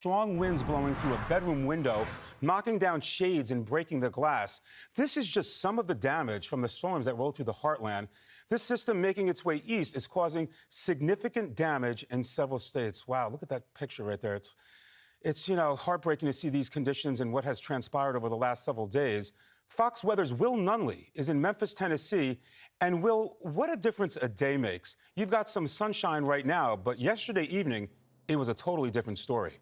Strong winds blowing through a bedroom window, knocking down shades and breaking the glass. This is just some of the damage from the storms that rolled through the heartland. This system making its way east is causing significant damage in several states. Wow, look at that picture right there. It's heartbreaking to see these conditions and what has transpired over the last several days. Fox Weather's Will Nunley is in Memphis, Tennessee. And Will, what a difference a day makes. You've got some sunshine right now, but yesterday evening, it was a totally different story.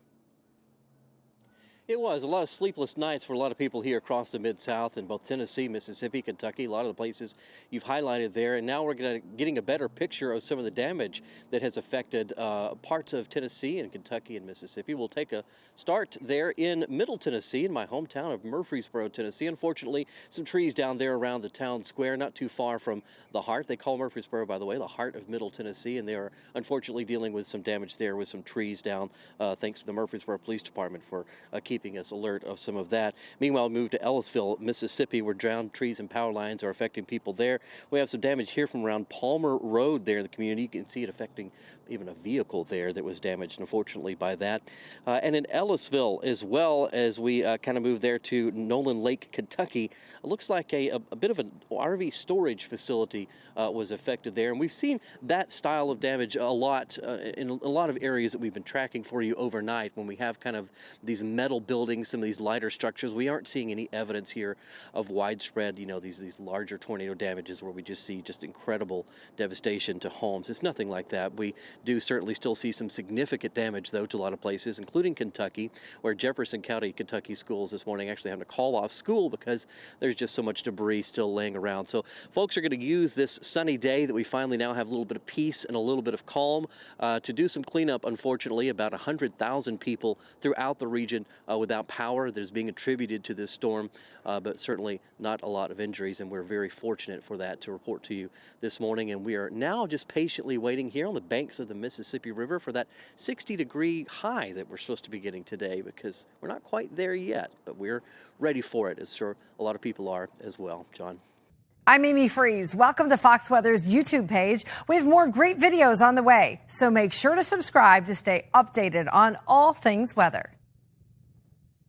It was a lot of sleepless nights for a lot of people here across the Mid-South in both Tennessee, Mississippi, Kentucky, a lot of the places you've highlighted there. And now we're getting a better picture of some of the damage that has affected parts of Tennessee and Kentucky and Mississippi. We'll take a start there in Middle Tennessee, in my hometown of Murfreesboro, Tennessee. Unfortunately, some trees down there around the town square, not too far from the heart. They call Murfreesboro, by the way, the heart of Middle Tennessee, and they are unfortunately dealing with some damage there with some trees down, thanks to the Murfreesboro Police Department for keeping us alert of some of that. Meanwhile, moved to Ellisville, Mississippi, where drowned trees and power lines are affecting people there. We have some damage here from around Palmer Road there in the community. You can see it affecting even a vehicle there that was damaged, unfortunately, by that. And in Ellisville, as well, as we kind of move there to Nolan Lake, Kentucky, it looks like a bit of an RV storage facility was affected there. And we've seen that style of damage a lot in a lot of areas that we've been tracking for you overnight when we have kind of these metal buildings, some of these lighter structures. We aren't seeing any evidence here of widespread, these larger tornado damages where we just see just incredible devastation to homes. It's nothing like that. We do certainly still see some significant damage, though, to a lot of places, including Kentucky, where Jefferson County, Kentucky schools this morning actually having to call off school because there's just so much debris still laying around. So folks are going to use this sunny day that we finally now have a little bit of peace and a little bit of calm to do some cleanup. Unfortunately, about 100,000 people throughout the region without power that is being attributed to this storm, but certainly not a lot of injuries, and we're very fortunate for that to report to you this morning. And we are now just patiently waiting here on the banks of the Mississippi River for that 60-degree high that we're supposed to be getting today, because we're not quite there yet, but we're ready for it, as sure a lot of people are as well. John. I'm Amy Freeze. Welcome to Fox Weather's YouTube page. We have more great videos on the way, so make sure to subscribe to stay updated on all things weather.